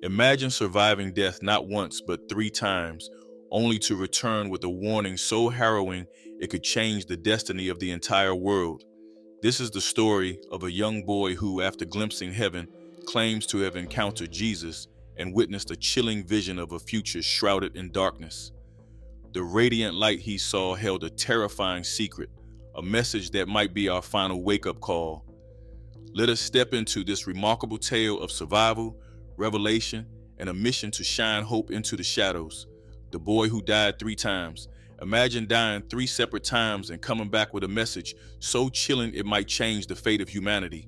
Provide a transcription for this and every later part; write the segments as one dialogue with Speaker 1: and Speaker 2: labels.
Speaker 1: Imagine surviving death not once but 3 times, only to return with a warning so harrowing it could change the destiny of the entire world. This is the story of a young boy who, after glimpsing heaven, claims to have encountered Jesus and witnessed a chilling vision of a future shrouded in darkness. The radiant light he saw held a terrifying secret, a message that might be our final wake-up call. Let us step into this remarkable tale of survival, revelation, and a mission to shine hope into the shadows. The boy who died 3 times. Imagine dying 3 separate times and coming back with a message so chilling it might change the fate of humanity.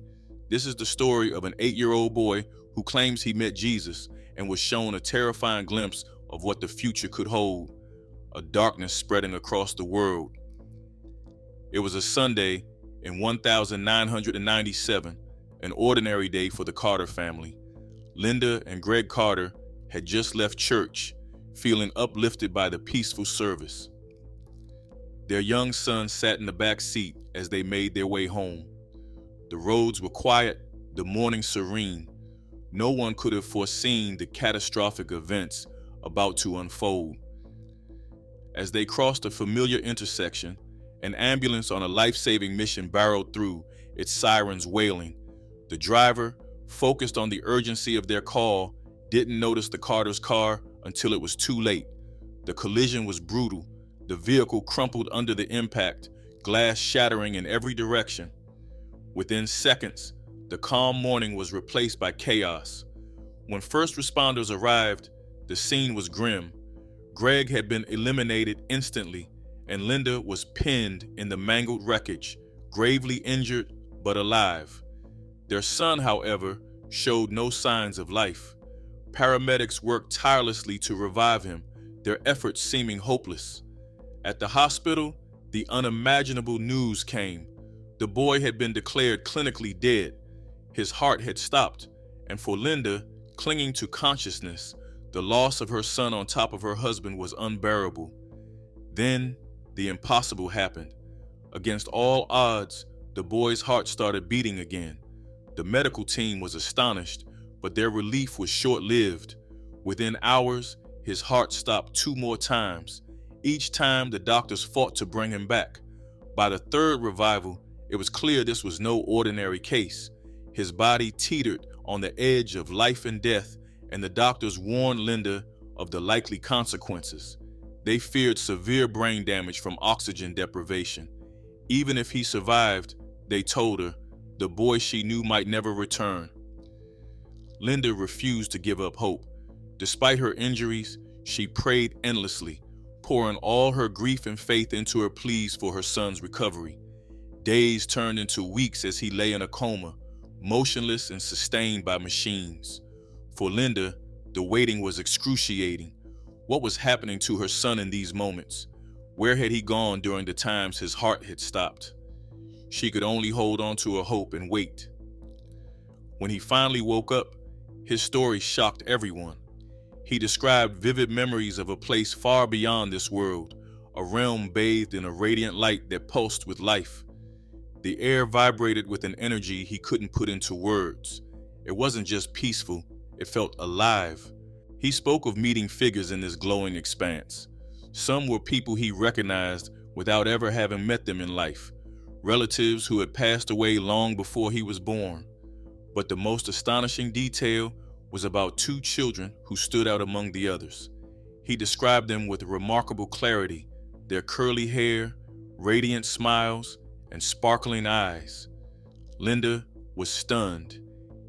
Speaker 1: This is the story of an 8-year-old boy who claims he met Jesus and was shown a terrifying glimpse of what the future could hold, a darkness spreading across the world. It was a Sunday in 1997, an ordinary day for the Carter family. Linda and Greg Carter had just left church, feeling uplifted by the peaceful service. Their young son sat in the back seat as they made their way home. The roads were quiet, the morning serene. No one could have foreseen the catastrophic events about to unfold. As they crossed a familiar intersection, an ambulance on a life-saving mission barreled through, its sirens wailing. The driver, focused on the urgency of their call, didn't notice the Carter's car until it was too late. The collision was brutal. The vehicle crumpled under the impact, glass shattering in every direction. Within seconds, the calm morning was replaced by chaos. When first responders arrived, the scene was grim. Greg had been eliminated instantly, and Linda was pinned in the mangled wreckage, gravely injured but alive. Their son, however, showed no signs of life. Paramedics worked tirelessly to revive him, their efforts seeming hopeless. At the hospital, the unimaginable news came. The boy had been declared clinically dead. His heart had stopped, and for Linda, clinging to consciousness, the loss of her son on top of her husband was unbearable. Then, the impossible happened. Against all odds, the boy's heart started beating again. The medical team was astonished, but their relief was short-lived. Within hours, his heart stopped 2 more times. Each time, the doctors fought to bring him back. By the 3rd revival, it was clear this was no ordinary case. His body teetered on the edge of life and death, and the doctors warned Linda of the likely consequences. They feared severe brain damage from oxygen deprivation. Even if he survived, they told her, the boy she knew might never return. Linda refused to give up hope. Despite her injuries, she prayed endlessly, pouring all her grief and faith into her pleas for her son's recovery. Days turned into weeks as he lay in a coma, motionless and sustained by machines. For Linda, the waiting was excruciating. What was happening to her son in these moments? Where had he gone during the times his heart had stopped? She could only hold on to her hope and wait. When he finally woke up, his story shocked everyone. He described vivid memories of a place far beyond this world, a realm bathed in a radiant light that pulsed with life. The air vibrated with an energy he couldn't put into words. It wasn't just peaceful, it felt alive. He spoke of meeting figures in this glowing expanse. Some were people he recognized without ever having met them in life, relatives who had passed away long before he was born. But the most astonishing detail was about 2 children who stood out among the others. He described them with remarkable clarity, their curly hair, radiant smiles, and sparkling eyes. Linda was stunned.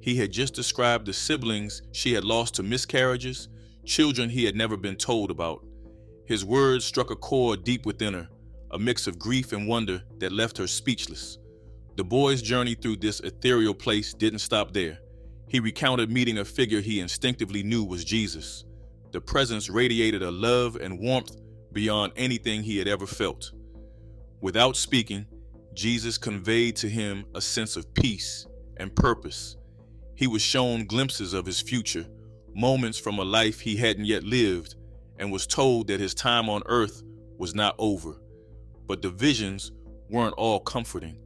Speaker 1: He had just described the siblings she had lost to miscarriages, children he had never been told about. His words struck a chord deep within her, a mix of grief and wonder that left her speechless. The boy's journey through this ethereal place didn't stop there. He recounted meeting a figure he instinctively knew was Jesus. The presence radiated a love and warmth beyond anything he had ever felt. Without speaking, Jesus conveyed to him a sense of peace and purpose. He was shown glimpses of his future, moments from a life he hadn't yet lived, and was told that his time on earth was not over. But the visions weren't all comforting.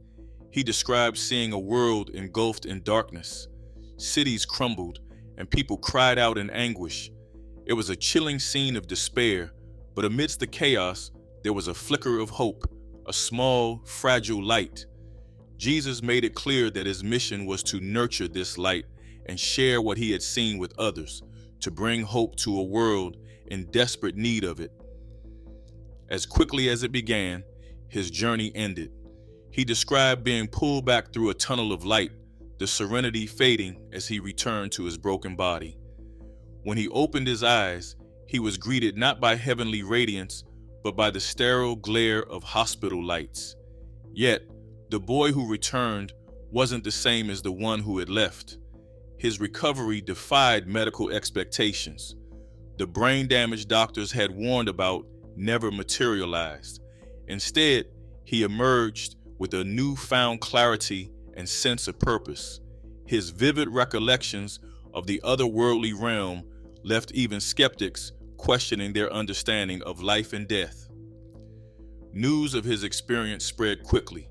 Speaker 1: He described seeing a world engulfed in darkness. Cities crumbled, and people cried out in anguish. It was a chilling scene of despair, but amidst the chaos, there was a flicker of hope, a small, fragile light. Jesus made it clear that his mission was to nurture this light and share what he had seen with others, to bring hope to a world in desperate need of it. As quickly as it began, his journey ended. He described being pulled back through a tunnel of light, the serenity fading as he returned to his broken body. When he opened his eyes, he was greeted not by heavenly radiance, but by the sterile glare of hospital lights. Yet, the boy who returned wasn't the same as the one who had left. His recovery defied medical expectations. The brain damage doctors had warned about never materialized. Instead, he emerged with a newfound clarity and sense of purpose. His vivid recollections of the otherworldly realm left even skeptics questioning their understanding of life and death. News of his experience spread quickly.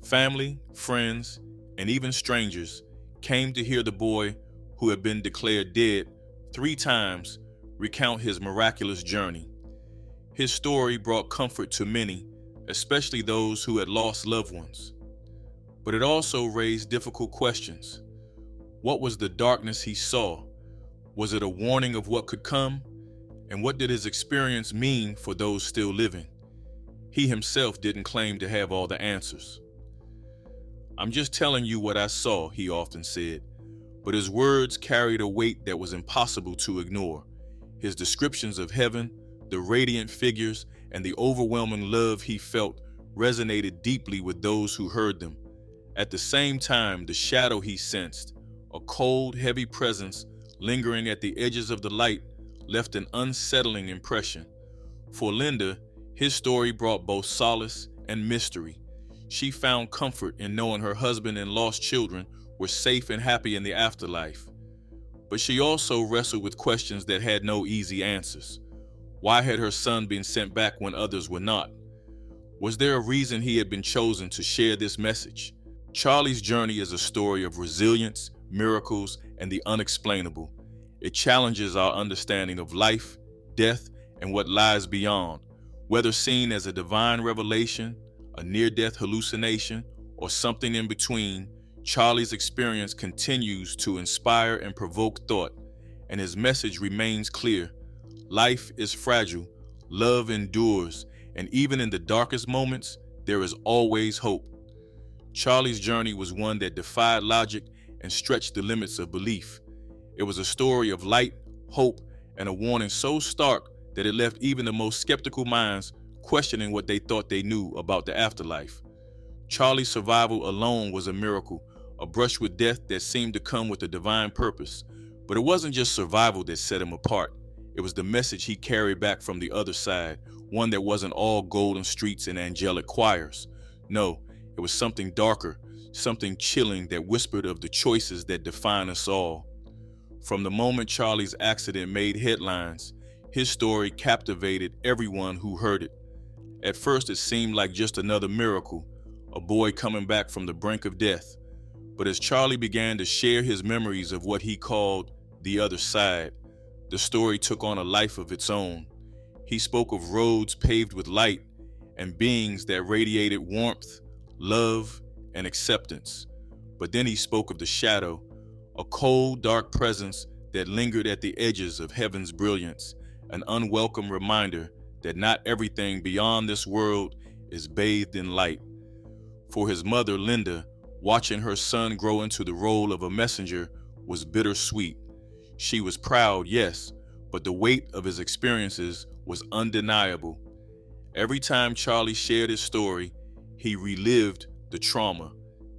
Speaker 1: Family, friends, and even strangers came to hear the boy who had been declared dead 3 times recount his miraculous journey. His story brought comfort to many, especially those who had lost loved ones. But it also raised difficult questions. What was the darkness he saw? Was it a warning of what could come? And what did his experience mean for those still living? He himself didn't claim to have all the answers. "I'm just telling you what I saw," he often said, but his words carried a weight that was impossible to ignore. His descriptions of heaven, the radiant figures, and the overwhelming love he felt resonated deeply with those who heard them. At the same time, the shadow he sensed, a cold, heavy presence lingering at the edges of the light, left an unsettling impression. For Linda, his story brought both solace and mystery. She found comfort in knowing her husband and lost children were safe and happy in the afterlife. But she also wrestled with questions that had no easy answers. Why had her son been sent back when others were not? Was there a reason he had been chosen to share this message? Charlie's journey is a story of resilience, miracles, and the unexplainable. It challenges our understanding of life, death, and what lies beyond. Whether seen as a divine revelation, a near-death hallucination, or something in between, Charlie's experience continues to inspire and provoke thought, and his message remains clear. Life is fragile, love endures, and even in the darkest moments, there is always hope. Charlie's journey was one that defied logic and stretched the limits of belief. It was a story of light, hope, and a warning so stark that it left even the most skeptical minds questioning what they thought they knew about the afterlife. Charlie's survival alone was a miracle, a brush with death that seemed to come with a divine purpose. But it wasn't just survival that set him apart. It was the message he carried back from the other side, one that wasn't all golden streets and angelic choirs. No, it was something darker, something chilling that whispered of the choices that define us all. From the moment Charlie's accident made headlines, his story captivated everyone who heard it. At first, it seemed like just another miracle, a boy coming back from the brink of death. But as Charlie began to share his memories of what he called the other side, the story took on a life of its own. He spoke of roads paved with light and beings that radiated warmth, love, and acceptance. But then he spoke of the shadow, a cold, dark presence that lingered at the edges of heaven's brilliance, an unwelcome reminder that not everything beyond this world is bathed in light. For his mother, Linda, watching her son grow into the role of a messenger was bittersweet. She was proud, yes, but the weight of his experiences was undeniable. Every time Charlie shared his story, he relived the trauma,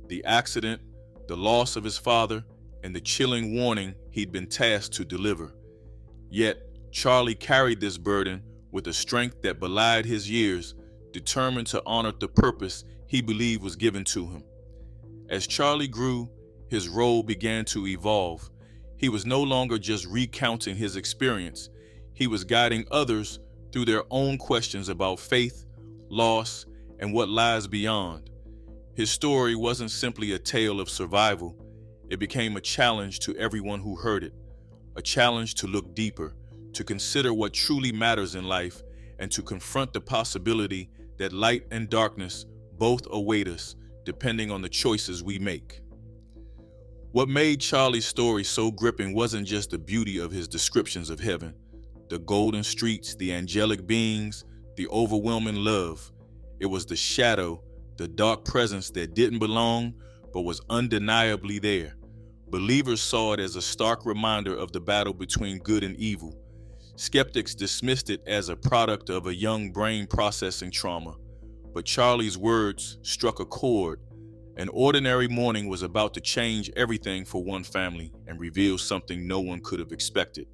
Speaker 1: the accident, the loss of his father, and the chilling warning he'd been tasked to deliver. Yet, Charlie carried this burden with a strength that belied his years, determined to honor the purpose he believed was given to him. As Charlie grew, his role began to evolve. He was no longer just recounting his experience. He was guiding others through their own questions about faith, loss, and what lies beyond. His story wasn't simply a tale of survival. It became a challenge to everyone who heard it, a challenge to look deeper, to consider what truly matters in life, and to confront the possibility that light and darkness both await us, depending on the choices we make. What made Charlie's story so gripping wasn't just the beauty of his descriptions of heaven, the golden streets, the angelic beings, the overwhelming love. It was the shadow, the dark presence that didn't belong but was undeniably there. Believers saw it as a stark reminder of the battle between good and evil. Skeptics dismissed it as a product of a young brain processing trauma. But Charlie's words struck a chord. An ordinary morning was about to change everything for one family and reveal something no one could have expected.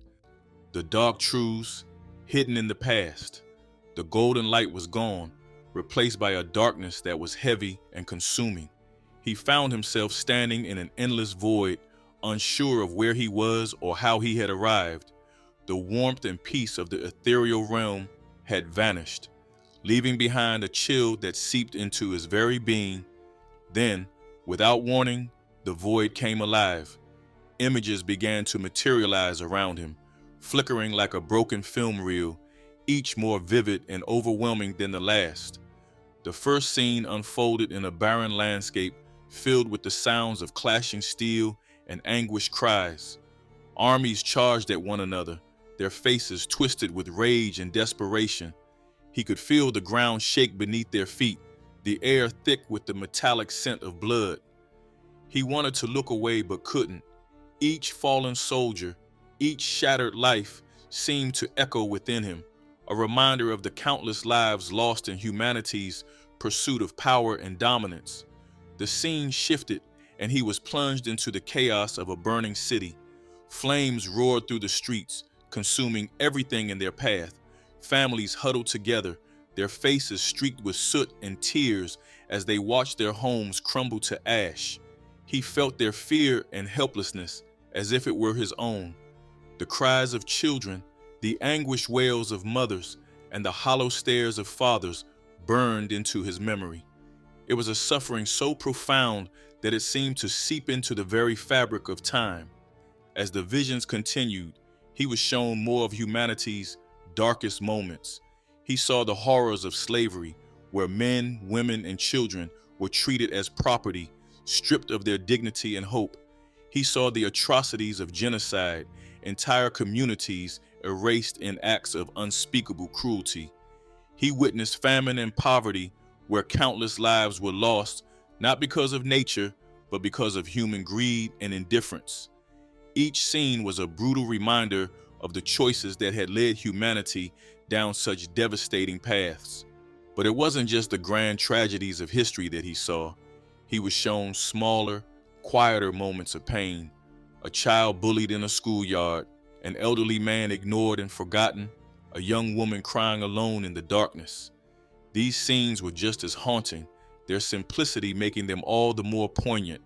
Speaker 1: The dark truths hidden in the past. The golden light was gone, replaced by a darkness that was heavy and consuming. He found himself standing in an endless void, unsure of where he was or how he had arrived. The warmth and peace of the ethereal realm had vanished, leaving behind a chill that seeped into his very being. Then, without warning, the void came alive. Images began to materialize around him, flickering like a broken film reel, each more vivid and overwhelming than the last. The first scene unfolded in a barren landscape filled with the sounds of clashing steel and anguished cries. Armies charged at one another, their faces twisted with rage and desperation. He could feel the ground shake beneath their feet, the air thick with the metallic scent of blood. He wanted to look away but couldn't. Each fallen soldier, each shattered life seemed to echo within him, a reminder of the countless lives lost in humanity's pursuit of power and dominance. The scene shifted, and he was plunged into the chaos of a burning city. Flames roared through the streets, consuming everything in their path. Families huddled together, their faces streaked with soot and tears as they watched their homes crumble to ash. He felt their fear and helplessness as if it were his own. The cries of children, the anguished wails of mothers, and the hollow stares of fathers burned into his memory. It was a suffering so profound that it seemed to seep into the very fabric of time. As the visions continued, he was shown more of humanity's darkest moments. He saw the horrors of slavery, where men, women, and children were treated as property, stripped of their dignity and hope. He saw the atrocities of genocide, entire communities erased in acts of unspeakable cruelty. He witnessed famine and poverty, where countless lives were lost, not because of nature, but because of human greed and indifference. Each scene was a brutal reminder of the choices that had led humanity down such devastating paths. But it wasn't just the grand tragedies of history that he saw. He was shown smaller, quieter moments of pain. A child bullied in a schoolyard, an elderly man ignored and forgotten, a young woman crying alone in the darkness. These scenes were just as haunting, their simplicity making them all the more poignant.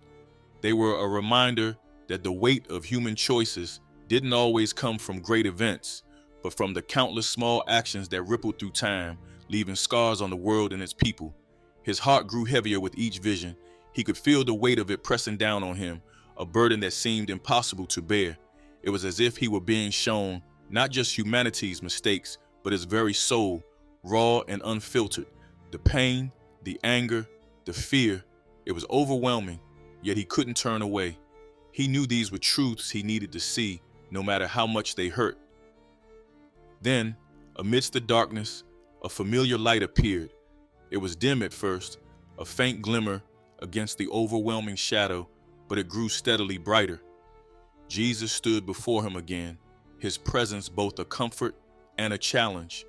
Speaker 1: They were a reminder that the weight of human choices didn't always come from great events, but from the countless small actions that rippled through time, leaving scars on the world and its people. His heart grew heavier with each vision. He could feel the weight of it pressing down on him, a burden that seemed impossible to bear. It was as if he were being shown not just humanity's mistakes, but his very soul, raw and unfiltered. The pain, the anger, the fear, it was overwhelming, yet he couldn't turn away. He knew these were truths he needed to see, no matter how much they hurt. Then, amidst the darkness, a familiar light appeared. It was dim at first, a faint glimmer against the overwhelming shadow, but it grew steadily brighter. Jesus stood before him again, his presence both a comfort and a challenge.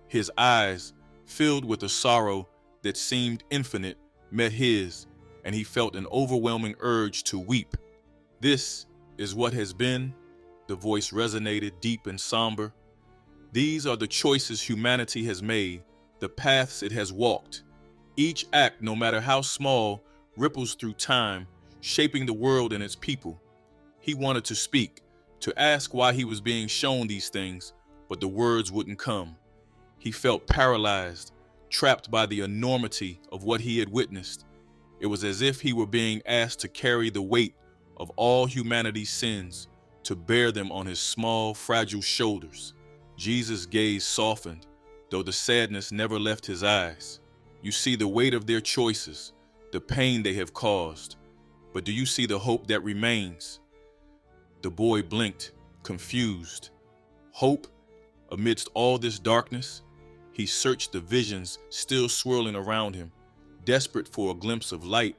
Speaker 1: His eyes, filled with a sorrow that seemed infinite, met his, and he felt an overwhelming urge to weep. "This is what has been," the voice resonated deep and somber. "These are the choices humanity has made, the paths it has walked. Each act, no matter how small, ripples through time, shaping the world and its people." He wanted to speak, to ask why he was being shown these things, but the words wouldn't come. He felt paralyzed, trapped by the enormity of what he had witnessed. It was as if he were being asked to carry the weight of all humanity's sins, to bear them on his small, fragile shoulders. Jesus' gaze softened, though the sadness never left his eyes. You see the weight of their choices, the pain they have caused, but do you see the hope that remains? The boy blinked, confused. Hope? Amidst all this darkness? He searched the visions still swirling around him, desperate for a glimpse of light.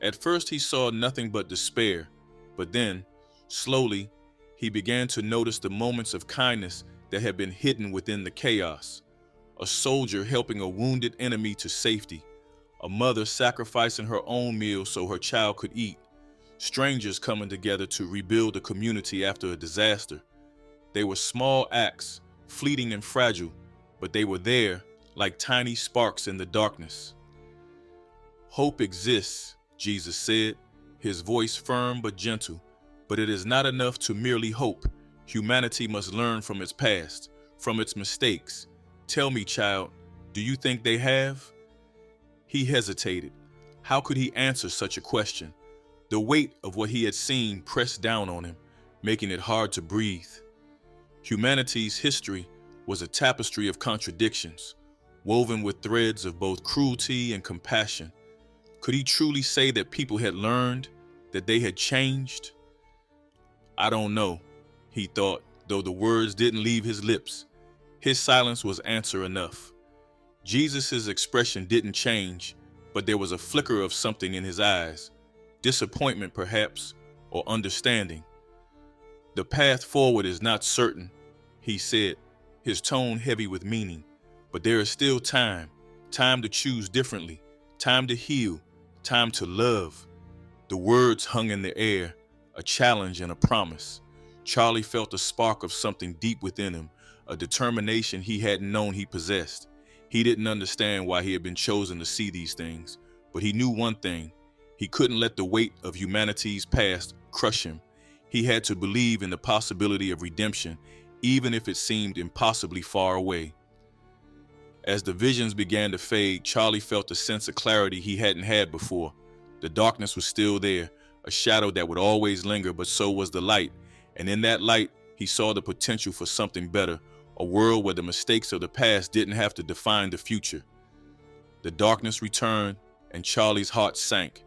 Speaker 1: At first he saw nothing but despair, but then, slowly, he began to notice the moments of kindness that had been hidden within the chaos. A soldier helping a wounded enemy to safety, a mother sacrificing her own meal so her child could eat, strangers coming together to rebuild a community after a disaster. They were small acts, fleeting and fragile, but they were there like tiny sparks in the darkness. Hope exists, Jesus said, his voice firm but gentle, but it is not enough to merely hope. Humanity must learn from its past, from its mistakes. Tell me, child, do you think they have? He hesitated. How could he answer such a question? The weight of what he had seen pressed down on him, making it hard to breathe. Humanity's history was a tapestry of contradictions, woven with threads of both cruelty and compassion. Could he truly say that people had learned, that they had changed? I don't know, he thought, though the words didn't leave his lips. His silence was answer enough. Jesus' expression didn't change, but there was a flicker of something in his eyes. Disappointment, perhaps, or understanding. The path forward is not certain, he said, his tone heavy with meaning. But there is still time to choose differently, time to heal, time to love. The words hung in the air, a challenge and a promise. Charlie felt a spark of something deep within him, a determination he hadn't known he possessed. He didn't understand why he had been chosen to see these things, but he knew one thing. He couldn't let the weight of humanity's past crush him. He had to believe in the possibility of redemption, even if it seemed impossibly far away. As the visions began to fade, Charlie felt a sense of clarity he hadn't had before. The darkness was still there, a shadow that would always linger, but so was the light. And in that light, he saw the potential for something better, a world where the mistakes of the past didn't have to define the future. The darkness returned, and Charlie's heart sank.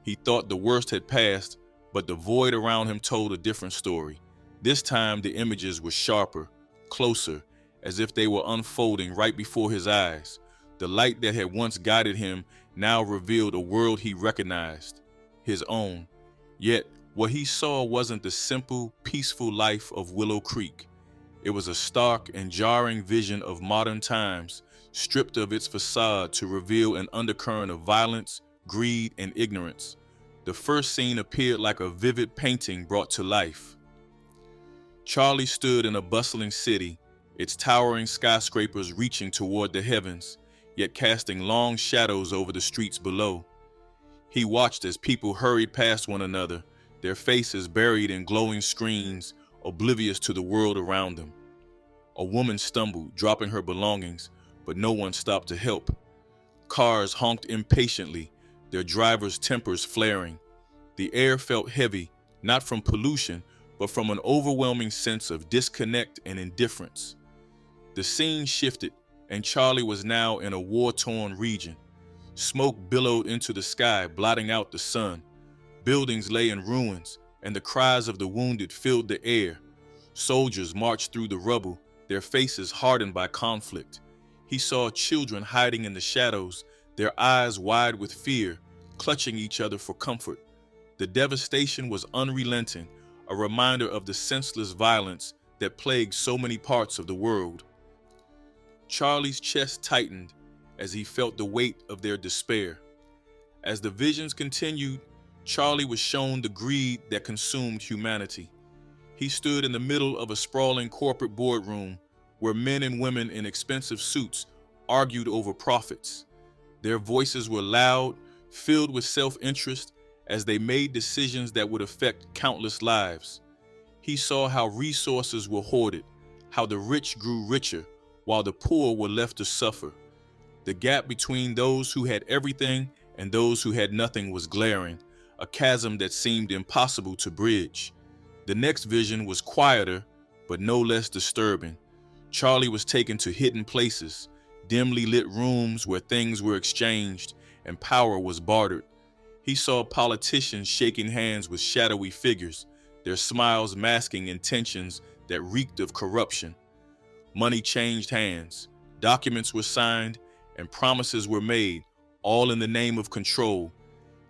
Speaker 1: He thought the worst had passed, but the void around him told a different story. This time, the images were sharper, closer, as if they were unfolding right before his eyes. The light that had once guided him now revealed a world he recognized, his own. Yet, what he saw wasn't the simple, peaceful life of Willow Creek. It was a stark and jarring vision of modern times, stripped of its facade to reveal an undercurrent of violence, greed, and ignorance. The first scene appeared like a vivid painting brought to life. Charlie stood in a bustling city, its towering skyscrapers reaching toward the heavens, yet casting long shadows over the streets below. He watched as people hurried past one another, their faces buried in glowing screens, oblivious to the world around them. A woman stumbled, dropping her belongings, but no one stopped to help. Cars honked impatiently, their drivers' tempers flaring. The air felt heavy, not from pollution, but from an overwhelming sense of disconnect and indifference. The scene shifted, and Charlie was now in a war-torn region. Smoke billowed into the sky, blotting out the sun. Buildings lay in ruins, and the cries of the wounded filled the air. Soldiers marched through the rubble, their faces hardened by conflict. He saw children hiding in the shadows, their eyes wide with fear, clutching each other for comfort. The devastation was unrelenting, a reminder of the senseless violence that plagued so many parts of the world. Charlie's chest tightened as he felt the weight of their despair. As the visions continued, Charlie was shown the greed that consumed humanity. He stood in the middle of a sprawling corporate boardroom where men and women in expensive suits argued over profits. Their voices were loud, filled with self-interest, as they made decisions that would affect countless lives. He saw how resources were hoarded, how the rich grew richer, while the poor were left to suffer. The gap between those who had everything and those who had nothing was glaring, a chasm that seemed impossible to bridge. The next vision was quieter, but no less disturbing. Charlie was taken to hidden places, dimly lit rooms where things were exchanged and power was bartered. He saw politicians shaking hands with shadowy figures, their smiles masking intentions that reeked of corruption. Money changed hands, documents were signed, and promises were made, all in the name of control.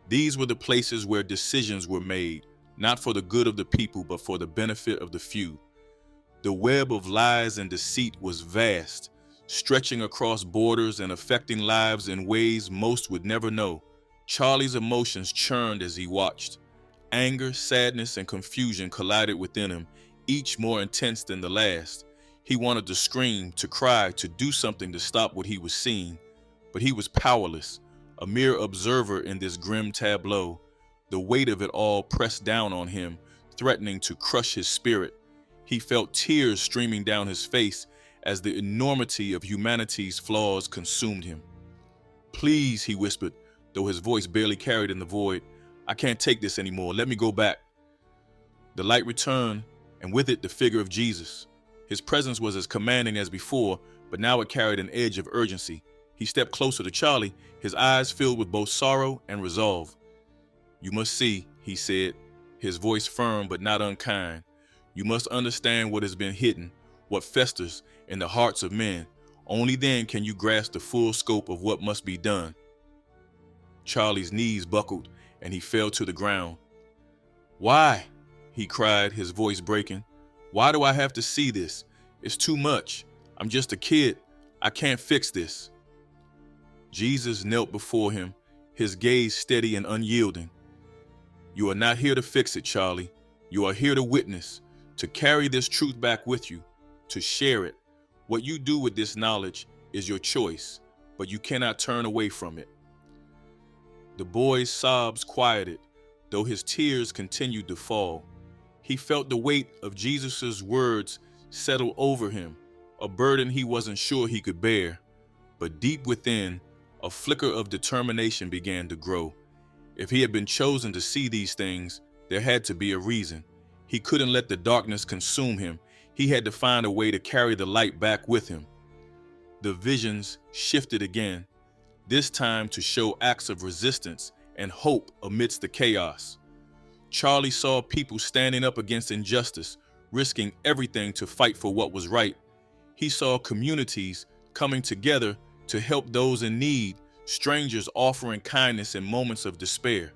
Speaker 1: These were the places where decisions were made, not for the good of the people, but for the benefit of the few. The web of lies and deceit was vast, stretching across borders and affecting lives in ways most would never know. Charlie's emotions churned as he watched. Anger, sadness, and confusion collided within him, each more intense than the last. He wanted to scream, to cry, to do something to stop what he was seeing, but he was powerless, a mere observer in this grim tableau. The weight of it all pressed down on him, threatening to crush his spirit. He felt tears streaming down his face as the enormity of humanity's flaws consumed him. "Please," he whispered, though his voice barely carried in the void. "I can't take this anymore. Let me go back." The light returned, and with it the figure of Jesus. His presence was as commanding as before, but now it carried an edge of urgency. He stepped closer to Charlie, his eyes filled with both sorrow and resolve. "You must see," he said, his voice firm but not unkind. "You must understand what has been hidden, what festers in the hearts of men. Only then can you grasp the full scope of what must be done." Charlie's knees buckled, and he fell to the ground. "Why?" he cried, his voice breaking. "Why do I have to see this? It's too much. I'm just a kid. I can't fix this." Jesus knelt before him, his gaze steady and unyielding. "You are not here to fix it, Charlie. You are here to witness, to carry this truth back with you, to share it. What you do with this knowledge is your choice, but you cannot turn away from it." The boy's sobs quieted, though his tears continued to fall. He felt the weight of Jesus' words settle over him, a burden he wasn't sure he could bear. But deep within, a flicker of determination began to grow. If he had been chosen to see these things, there had to be a reason. He couldn't let the darkness consume him. He had to find a way to carry the light back with him. The visions shifted again, this time to show acts of resistance and hope amidst the chaos. Charlie saw people standing up against injustice, risking everything to fight for what was right. He saw communities coming together to help those in need, strangers offering kindness in moments of despair.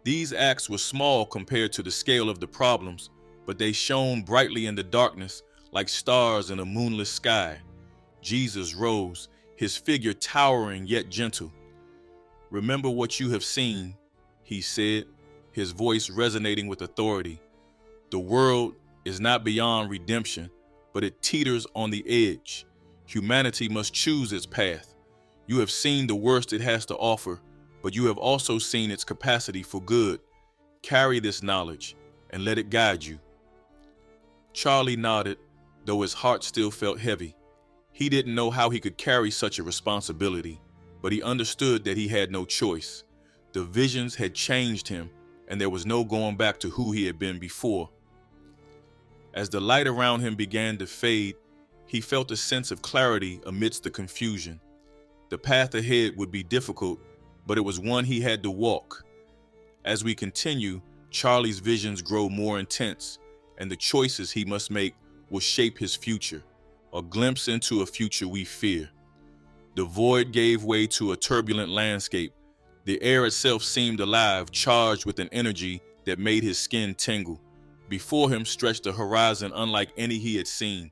Speaker 1: These acts were small compared to the scale of the problems, but they shone brightly in the darkness like stars in a moonless sky. Jesus rose, his figure towering yet gentle. "Remember what you have seen," he said, his voice resonating with authority. "The world is not beyond redemption, but it teeters on the edge. Humanity must choose its path. You have seen the worst it has to offer, but you have also seen its capacity for good. Carry this knowledge and let it guide you." Charlie nodded, though his heart still felt heavy. He didn't know how he could carry such a responsibility, but he understood that he had no choice. The visions had changed him, and there was no going back to who he had been before. As the light around him began to fade, he felt a sense of clarity amidst the confusion. The path ahead would be difficult, but it was one he had to walk. As we continue, Charlie's visions grow more intense, and the choices he must make will shape his future, a glimpse into a future we fear. The void gave way to a turbulent landscape. The air itself seemed alive, charged with an energy that made his skin tingle. Before him stretched a horizon unlike any he had seen.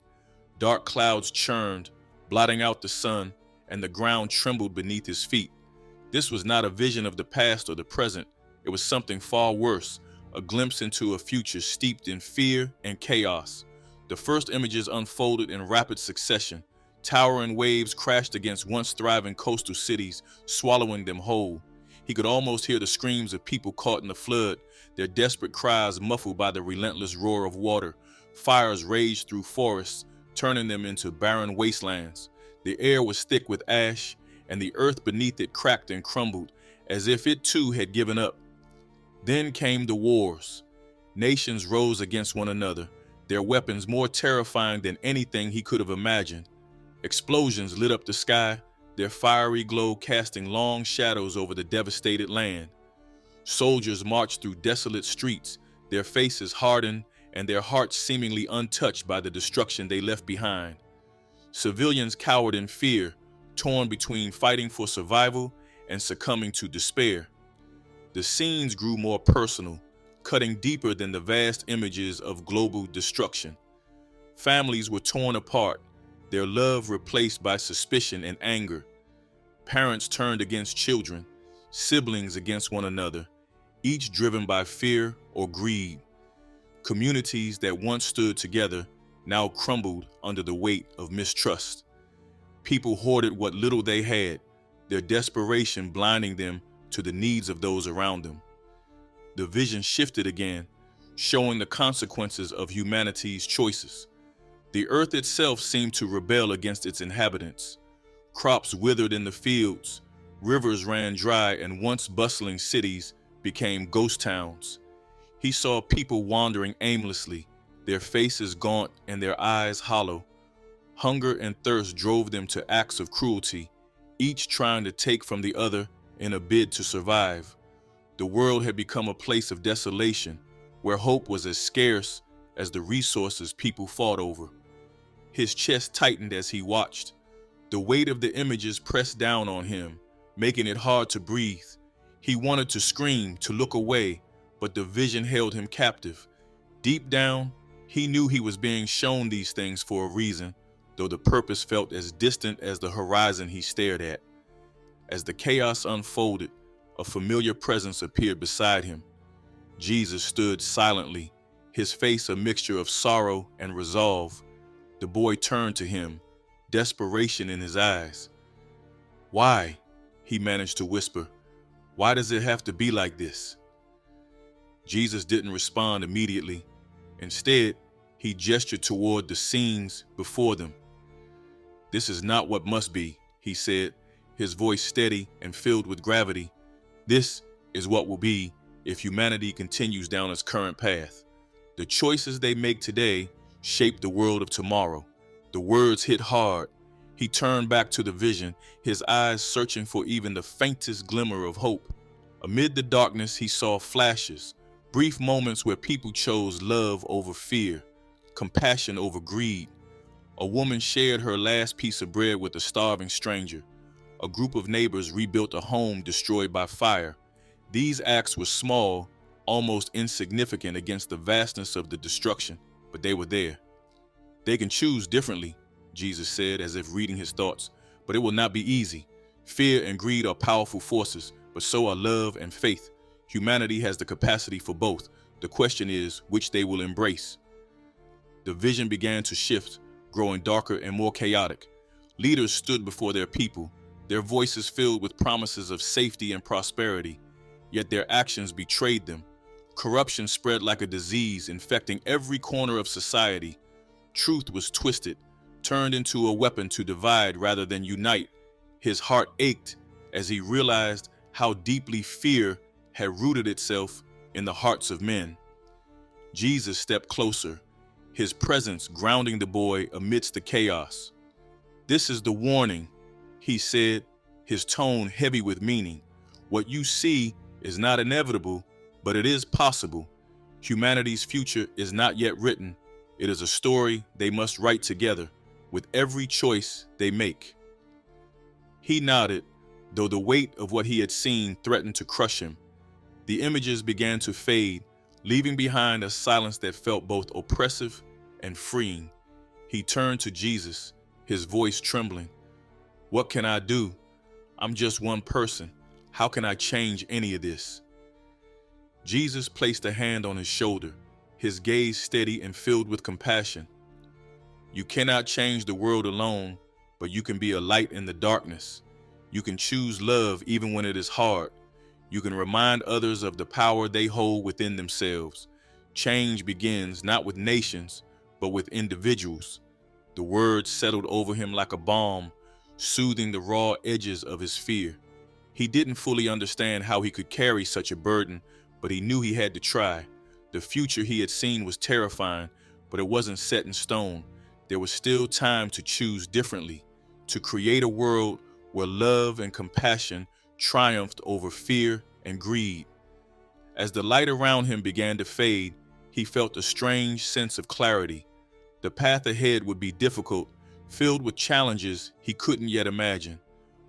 Speaker 1: Dark clouds churned, blotting out the sun, and the ground trembled beneath his feet. This was not a vision of the past or the present. It was something far worse, a glimpse into a future steeped in fear and chaos. The first images unfolded in rapid succession. Towering waves crashed against once thriving coastal cities, swallowing them whole. He could almost hear the screams of people caught in the flood, their desperate cries muffled by the relentless roar of water. Fires raged through forests, turning them into barren wastelands. The air was thick with ash, and the earth beneath it cracked and crumbled, as if it too had given up. Then came the wars. Nations rose against one another, their weapons more terrifying than anything he could have imagined. Explosions lit up the sky, their fiery glow casting long shadows over the devastated land. Soldiers marched through desolate streets, their faces hardened and their hearts seemingly untouched by the destruction they left behind. Civilians cowered in fear, torn between fighting for survival and succumbing to despair. The scenes grew more personal, cutting deeper than the vast images of global destruction. Families were torn apart, their love replaced by suspicion and anger. Parents turned against children, siblings against one another, each driven by fear or greed. Communities that once stood together now crumbled under the weight of mistrust. People hoarded what little they had, their desperation blinding them to the needs of those around them. The vision shifted again, showing the consequences of humanity's choices. The earth itself seemed to rebel against its inhabitants. Crops withered in the fields, rivers ran dry, and once bustling cities became ghost towns. He saw people wandering aimlessly, their faces gaunt and their eyes hollow. Hunger and thirst drove them to acts of cruelty, each trying to take from the other in a bid to survive. The world had become a place of desolation, where hope was as scarce as the resources people fought over. His chest tightened as he watched. The weight of the images pressed down on him, making it hard to breathe. He wanted to scream, to look away, but the vision held him captive. Deep down, he knew he was being shown these things for a reason, though the purpose felt as distant as the horizon he stared at. As the chaos unfolded, a familiar presence appeared beside him. Jesus stood silently, his face a mixture of sorrow and resolve. The boy turned to him, desperation in his eyes. "Why?" he managed to whisper. "Why does it have to be like this?" Jesus didn't respond immediately. Instead, he gestured toward the scenes before them. "This is not what must be," he said, his voice steady and filled with gravity. "This is what will be if humanity continues down its current path. The choices they make today shape the world of tomorrow." The words hit hard. He turned back to the vision, his eyes searching for even the faintest glimmer of hope. Amid the darkness, he saw flashes, brief moments where people chose love over fear, compassion over greed. A woman shared her last piece of bread with a starving stranger. A group of neighbors rebuilt a home destroyed by fire. These acts were small, almost insignificant against the vastness of the destruction, but they were there. "They can choose differently," Jesus said, as if reading his thoughts, "but it will not be easy. Fear and greed are powerful forces, but so are love and faith. Humanity has the capacity for both. The question is which they will embrace." The vision began to shift, growing darker and more chaotic. Leaders stood before their people, their voices filled with promises of safety and prosperity, yet their actions betrayed them. Corruption spread like a disease, infecting every corner of society. Truth was twisted, turned into a weapon to divide rather than unite. His heart ached as he realized how deeply fear had rooted itself in the hearts of men. Jesus stepped closer, his presence grounding the boy amidst the chaos. "This is the warning," he said, his tone heavy with meaning. "What you see is not inevitable, but it is possible. Humanity's future is not yet written. It is a story they must write together, with every choice they make." He nodded, though the weight of what he had seen threatened to crush him. The images began to fade, leaving behind a silence that felt both oppressive and freeing. He turned to Jesus, his voice trembling. "What can I do? I'm just one person. How can I change any of this?" Jesus placed a hand on his shoulder, his gaze steady and filled with compassion. "You cannot change the world alone, but you can be a light in the darkness. You can choose love even when it is hard. You can remind others of the power they hold within themselves. Change begins not with nations, but with individuals." The words settled over him like a balm, soothing the raw edges of his fear. He didn't fully understand how he could carry such a burden, but he knew he had to try. The future he had seen was terrifying, but it wasn't set in stone. There was still time to choose differently, to create a world where love and compassion triumphed over fear and greed. As the light around him began to fade, he felt a strange sense of clarity. The path ahead would be difficult, filled with challenges he couldn't yet imagine.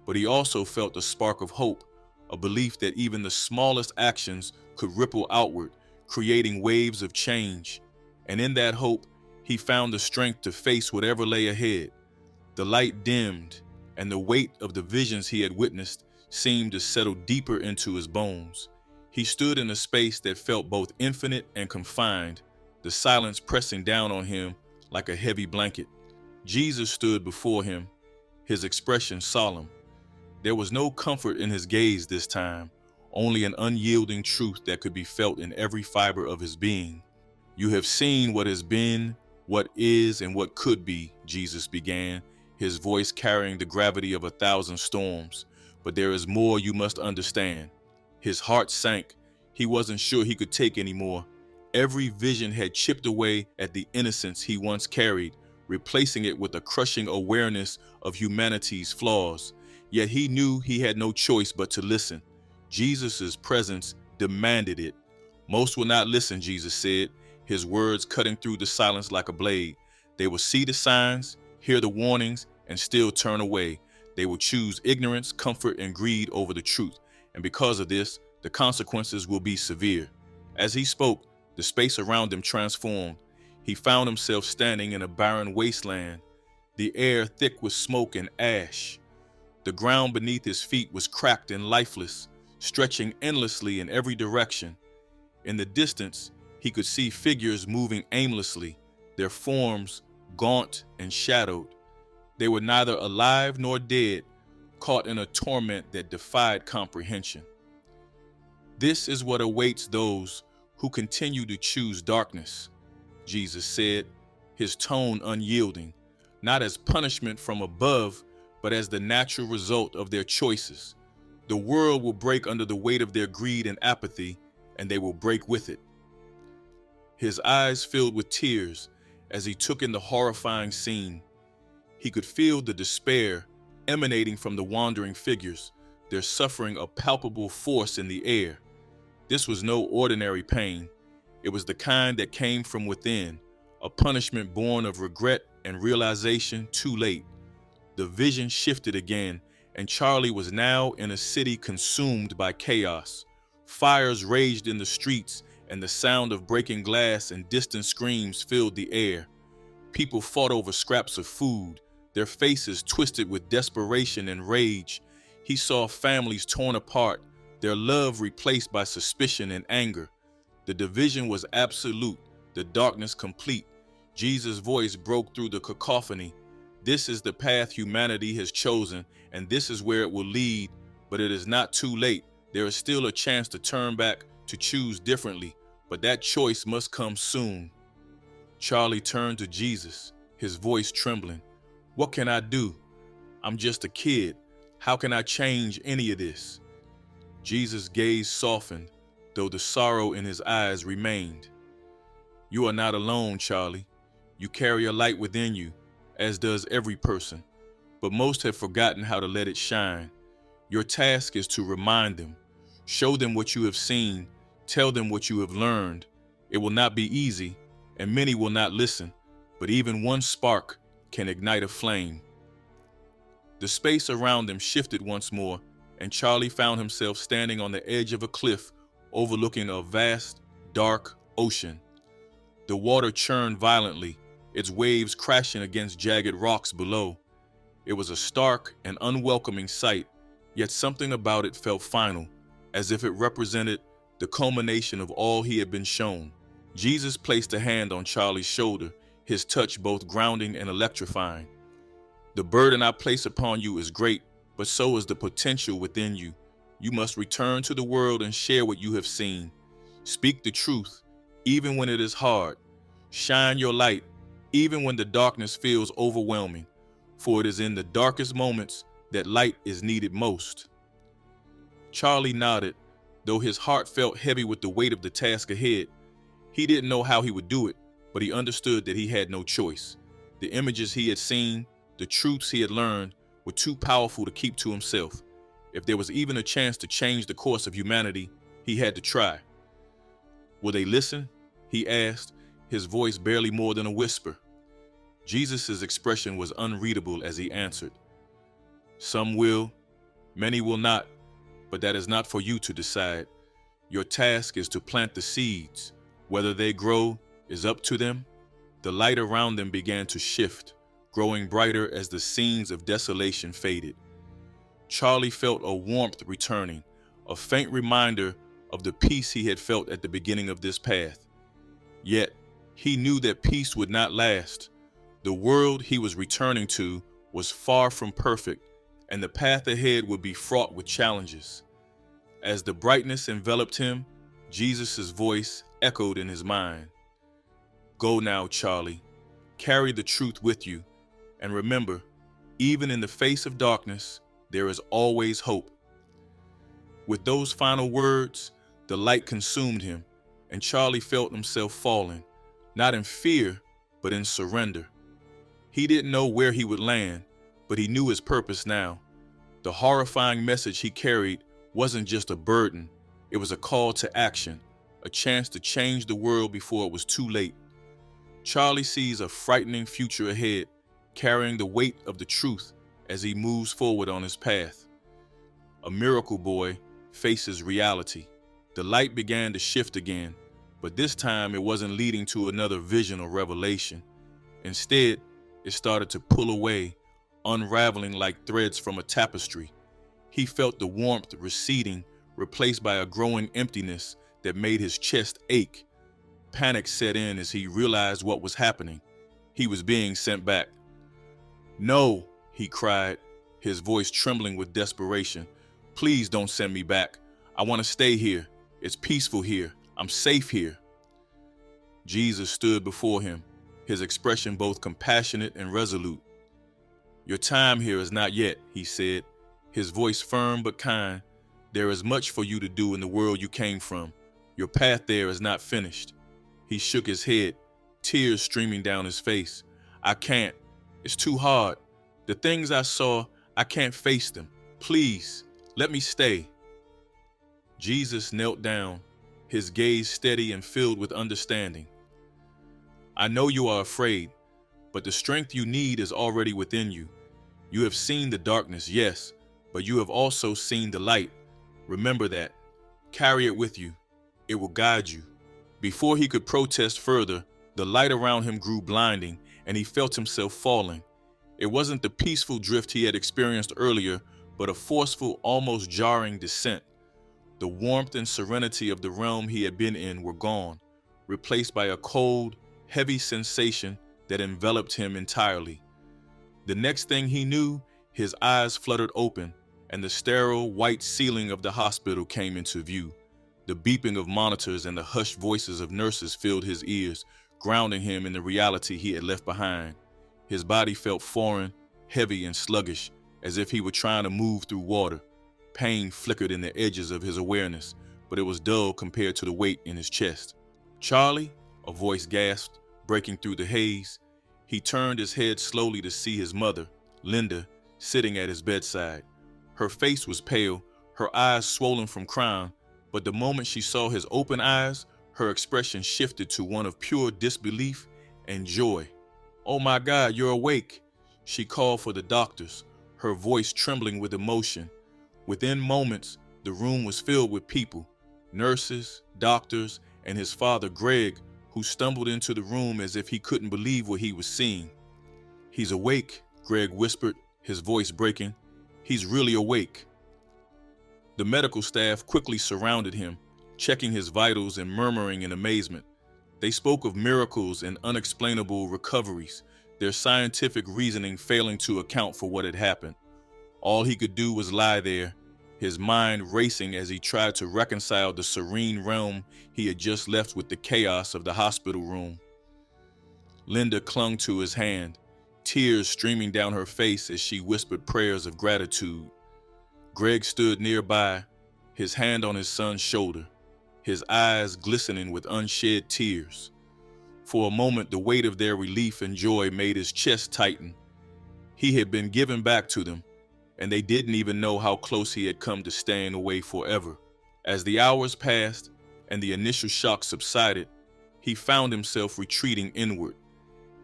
Speaker 1: But he also felt a spark of hope, a belief that even the smallest actions could ripple outward, creating waves of change. And in that hope, he found the strength to face whatever lay ahead. The light dimmed, and the weight of the visions he had witnessed seemed to settle deeper into his bones. He stood in a space that felt both infinite and confined, the silence pressing down on him like a heavy blanket. Jesus stood before him, his expression solemn. There was no comfort in his gaze this time, only an unyielding truth that could be felt in every fiber of his being. "You have seen what has been, what is, and what could be," Jesus began, his voice carrying the gravity of 1,000 storms. "But there is more you must understand." His heart sank. He wasn't sure he could take anymore. Every vision had chipped away at the innocence he once carried, replacing it with a crushing awareness of humanity's flaws. Yet he knew he had no choice but to listen. Jesus' presence demanded it. "Most will not listen," Jesus said, his words cutting through the silence like a blade. "They will see the signs, hear the warnings, and still turn away. They will choose ignorance, comfort, and greed over the truth. And because of this, the consequences will be severe." As he spoke, the space around him transformed. He found himself standing in a barren wasteland, the air thick with smoke and ash. The ground beneath his feet was cracked and lifeless, stretching endlessly in every direction. In the distance, he could see figures moving aimlessly, their forms gaunt and shadowed. They were neither alive nor dead, caught in a torment that defied comprehension. "This is what awaits those who continue to choose darkness," Jesus said, his tone unyielding, "not as punishment from above, but as the natural result of their choices. The world will break under the weight of their greed and apathy, and they will break with it." His eyes filled with tears as he took in the horrifying scene. He could feel the despair emanating from the wandering figures, their suffering a palpable force in the air. This was no ordinary pain. It was the kind that came from within, a punishment born of regret and realization too late. The vision shifted again, and Charlie was now in a city consumed by chaos. Fires raged in the streets, and the sound of breaking glass and distant screams filled the air. People fought over scraps of food, their faces twisted with desperation and rage. He saw families torn apart, their love replaced by suspicion and anger. The division was absolute, the darkness complete. Jesus' voice broke through the cacophony. "This is the path humanity has chosen, and this is where it will lead. But it is not too late. There is still a chance to turn back, to choose differently. But that choice must come soon." Charlie turned to Jesus, his voice trembling. "What can I do? I'm just a kid. How can I change any of this?" Jesus' gaze softened, though the sorrow in his eyes remained. "You are not alone, Charlie. You carry a light within you, as does every person, but most have forgotten how to let it shine. Your task is to remind them, show them what you have seen, tell them what you have learned. It will not be easy, and many will not listen, but even one spark can ignite a flame." The space around them shifted once more, and Charlie found himself standing on the edge of a cliff overlooking a vast, dark ocean. The water churned violently, its waves crashing against jagged rocks below. It was a stark and unwelcoming sight, yet something about it felt final, as if it represented the culmination of all he had been shown. Jesus placed a hand on Charlie's shoulder, his touch both grounding and electrifying. "The burden I place upon you is great, but so is the potential within you. You must return to the world and share what you have seen. Speak the truth, even when it is hard. Shine your light, even when the darkness feels overwhelming, for it is in the darkest moments that light is needed most." Charlie nodded, though his heart felt heavy with the weight of the task ahead. He didn't know how he would do it, but he understood that he had no choice. The images he had seen, the truths he had learned, were too powerful to keep to himself. If there was even a chance to change the course of humanity, he had to try. Will they listen? He asked, his voice barely more than a whisper. Jesus' expression was unreadable as he answered. Some will, many will not, but that is not for you to decide. Your task is to plant the seeds. Whether they grow is up to them. The light around them began to shift, growing brighter as the scenes of desolation faded. Charlie felt a warmth returning, a faint reminder of the peace he had felt at the beginning of this path. Yet, he knew that peace would not last. The world he was returning to was far from perfect, and the path ahead would be fraught with challenges. As the brightness enveloped him, Jesus' voice echoed in his mind. Go now, Charlie. Carry the truth with you, and remember, even in the face of darkness, there is always hope. With those final words, the light consumed him, and Charlie felt himself falling, not in fear, but in surrender. He didn't know where he would land, but he knew his purpose now. The horrifying message he carried wasn't just a burden, it was a call to action, a chance to change the world before it was too late. Charlie sees a frightening future ahead, carrying the weight of the truth as he moves forward on his path. A miracle boy faces reality. The light began to shift again, but this time it wasn't leading to another vision or revelation. Instead, it started to pull away, unraveling like threads from a tapestry. He felt the warmth receding, replaced by a growing emptiness that made his chest ache. Panic set in as he realized what was happening. He was being sent back. No, he cried, his voice trembling with desperation. Please don't send me back. I want to stay here. It's peaceful here. I'm safe here. Jesus stood before him, his expression both compassionate and resolute. Your time here is not yet, he said, his voice firm but kind. There is much for you to do in the world you came from. Your path there is not finished. He shook his head, tears streaming down his face. I can't. It's too hard. The things I saw, I can't face them. Please, let me stay. Jesus knelt down, his gaze steady and filled with understanding. I know you are afraid, but the strength you need is already within you. You have seen the darkness, yes, but you have also seen the light. Remember that. Carry it with you. It will guide you. Before he could protest further, the light around him grew blinding, and he felt himself falling. It wasn't the peaceful drift he had experienced earlier, but a forceful, almost jarring descent. The warmth and serenity of the realm he had been in were gone, replaced by a cold, heavy sensation that enveloped him entirely. The next thing he knew, his eyes fluttered open, and the sterile, white ceiling of the hospital came into view. The beeping of monitors and the hushed voices of nurses filled his ears, grounding him in the reality he had left behind. His body felt foreign, heavy and sluggish, as if he were trying to move through water. Pain flickered in the edges of his awareness, but it was dull compared to the weight in his chest. Charlie, a voice gasped, breaking through the haze. He turned his head slowly to see his mother, Linda, sitting at his bedside. Her face was pale, her eyes swollen from crying, but the moment she saw his open eyes, her expression shifted to one of pure disbelief and joy. Oh my God, you're awake. She called for the doctors, her voice trembling with emotion. Within moments, the room was filled with people, nurses, doctors, and his father, Greg, who stumbled into the room as if he couldn't believe what he was seeing. He's awake, Greg whispered, his voice breaking. He's really awake. The medical staff quickly surrounded him, checking his vitals and murmuring in amazement. They spoke of miracles and unexplainable recoveries, their scientific reasoning failing to account for what had happened. All he could do was lie there, his mind racing as he tried to reconcile the serene realm he had just left with the chaos of the hospital room. Linda clung to his hand, tears streaming down her face as she whispered prayers of gratitude. Greg stood nearby, his hand on his son's shoulder. his eyes glistening with unshed tears. For a moment, the weight of their relief and joy made his chest tighten. He had been given back to them, and they didn't even know how close he had come to staying away forever. As the hours passed and the initial shock subsided, he found himself retreating inward.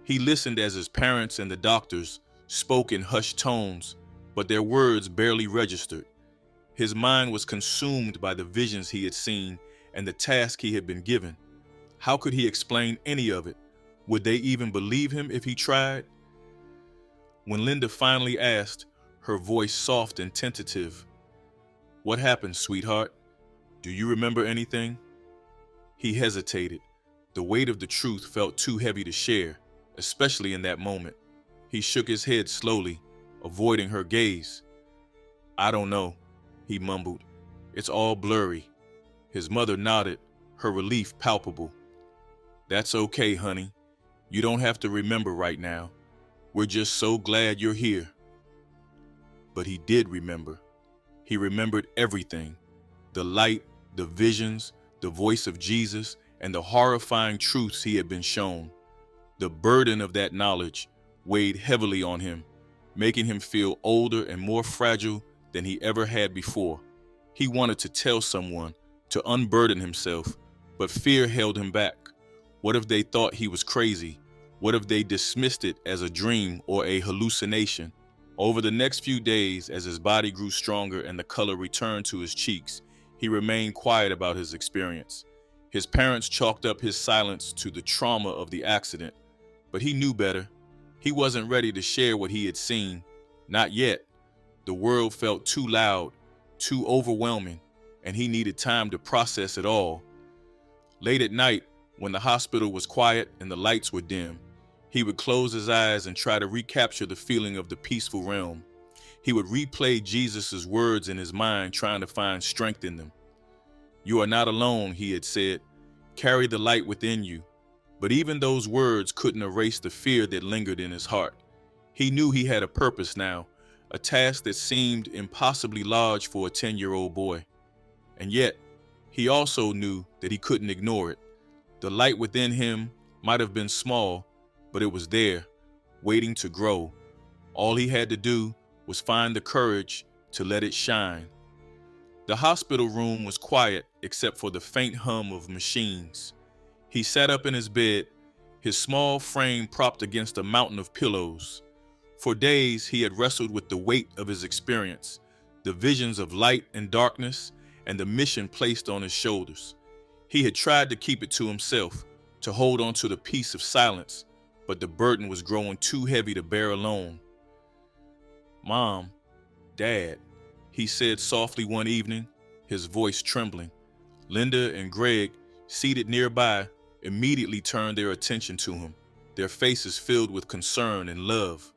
Speaker 1: He listened as his parents and the doctors spoke in hushed tones, but their words barely registered. His mind was consumed by the visions he had seen and the task he had been given. How could he explain any of it? Would they even believe him if he tried? When Linda finally asked, her voice soft and tentative, "What happened, sweetheart? Do you remember anything?" He hesitated. The weight of the truth felt too heavy to share, especially in that moment. He shook his head slowly, avoiding her gaze. "I don't know," he mumbled. "It's all blurry." His mother nodded, her relief palpable. "That's okay, honey. You don't have to remember right now. We're just so glad you're here." But he did remember. He remembered everything. The light, the visions, the voice of Jesus, and the horrifying truths he had been shown. The burden of that knowledge weighed heavily on him, making him feel older and more fragile than he ever had before. He wanted to tell someone, to unburden himself, but fear held him back. What if they thought he was crazy? What if they dismissed it as a dream or a hallucination? Over the next few days, as his body grew stronger and the color returned to his cheeks, he remained quiet about his experience. His parents chalked up his silence to the trauma of the accident, but he knew better. He wasn't ready to share what he had seen. Not yet. The world felt too loud, too overwhelming, and he needed time to process it all. Late at night, when the hospital was quiet and the lights were dim, he would close his eyes and try to recapture the feeling of the peaceful realm. He would replay Jesus' words in his mind, trying to find strength in them. "You are not alone," he had said. "Carry the light within you." But even those words couldn't erase the fear that lingered in his heart. He knew he had a purpose now, a task that seemed impossibly large for a 10-year-old boy. And yet, he also knew that he couldn't ignore it. The light within him might have been small, but it was there, waiting to grow. All he had to do was find the courage to let it shine. The hospital room was quiet except for the faint hum of machines. He sat up in his bed, his small frame propped against a mountain of pillows. For days, he had wrestled with the weight of his experience, the visions of light and darkness, and the mission placed on his shoulders. He had tried to keep it to himself, to hold on to the peace of silence, but the burden was growing too heavy to bear alone. "Mom, Dad," he said softly one evening, his voice trembling. Linda and Greg, seated nearby, immediately turned their attention to him, their faces filled with concern and love.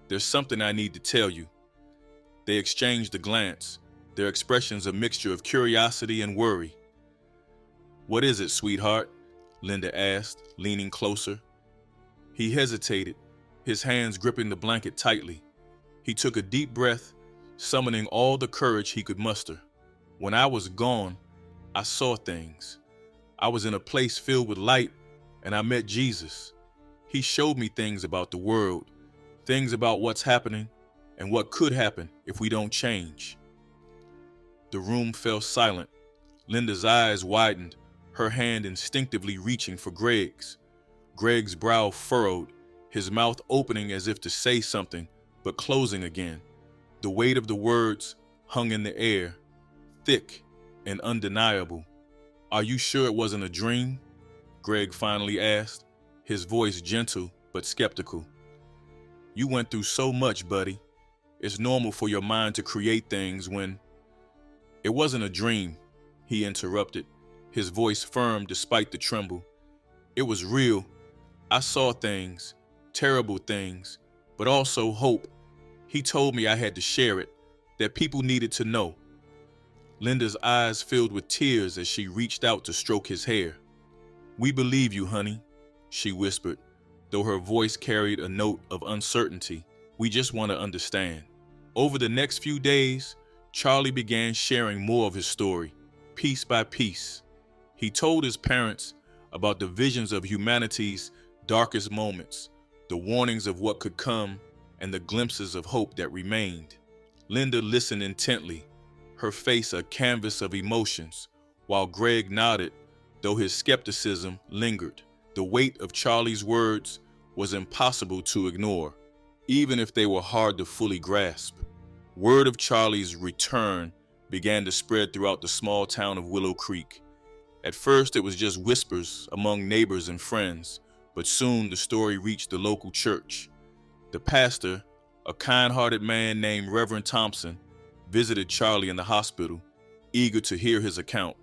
Speaker 1: "There's something I need to tell you." They exchanged a glance, their expressions a mixture of curiosity and worry. "What is it, sweetheart?" Linda asked, leaning closer. He hesitated, his hands gripping the blanket tightly. He took a deep breath, summoning all the courage he could muster. "When I was gone, I saw things. I was in a place filled with light, and I met Jesus. He showed me things about the world, things about what's happening and what could happen if we don't change." The room fell silent. Linda's eyes widened, her hand instinctively reaching for Greg's. Greg's brow furrowed, his mouth opening as if to say something, but closing again. The weight of the words hung in the air, thick and undeniable. "Are you sure it wasn't a dream?" Greg finally asked, his voice gentle but skeptical. "You went through so much, buddy. It's normal for your mind to create things when—" "It wasn't a dream," he interrupted, his voice firm despite the tremble. "It was real. I saw things, terrible things, but also hope. He told me I had to share it, that people needed to know." Linda's eyes filled with tears as she reached out to stroke his hair. "We believe you, honey," she whispered, though her voice carried a note of uncertainty. "We just want to understand." Over the next few days, Charlie began sharing more of his story. piece by piece. He told his parents about the visions of humanity's darkest moments, the warnings of what could come, and the glimpses of hope that remained. Linda listened intently, her face a canvas of emotions, while Greg nodded, though his skepticism lingered. The weight of Charlie's words was impossible to ignore, even if they were hard to fully grasp. Word of Charlie's return began to spread throughout the small town of Willow Creek. At first, it was just whispers among neighbors and friends, but soon the story reached the local church. The pastor, a kind-hearted man named Reverend Thompson, visited Charlie in the hospital, eager to hear his account.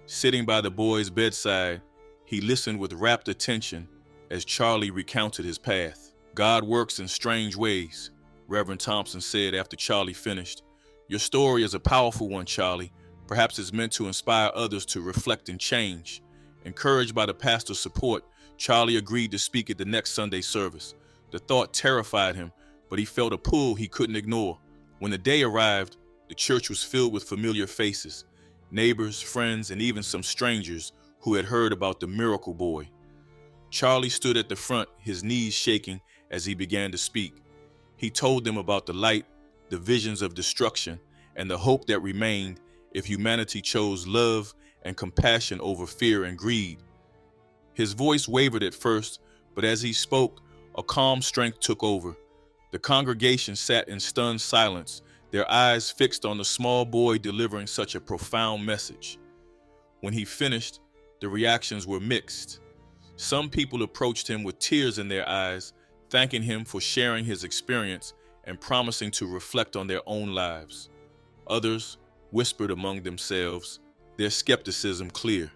Speaker 1: Sitting by the boy's bedside, he listened with rapt attention as Charlie recounted his path. "God works in strange ways," Reverend Thompson said after Charlie finished. "Your story is a powerful one, Charlie. Perhaps it's meant to inspire others to reflect and change." Encouraged by the pastor's support, Charlie agreed to speak at the next Sunday service. The thought terrified him, but he felt a pull he couldn't ignore. When the day arrived, the church was filled with familiar faces, neighbors, friends, and even some strangers who had heard about the miracle boy. Charlie stood at the front, his knees shaking as he began to speak. He told them about the light, the visions of destruction, and the hope that remained if humanity chose love and compassion over fear and greed. His voice wavered at first, but as he spoke, a calm strength took over. The congregation sat in stunned silence, their eyes fixed on the small boy delivering such a profound message. When he finished, the reactions were mixed. Some people approached him with tears in their eyes, thanking him for sharing his experience and promising to reflect on their own lives. Others whispered among themselves, their skepticism clear.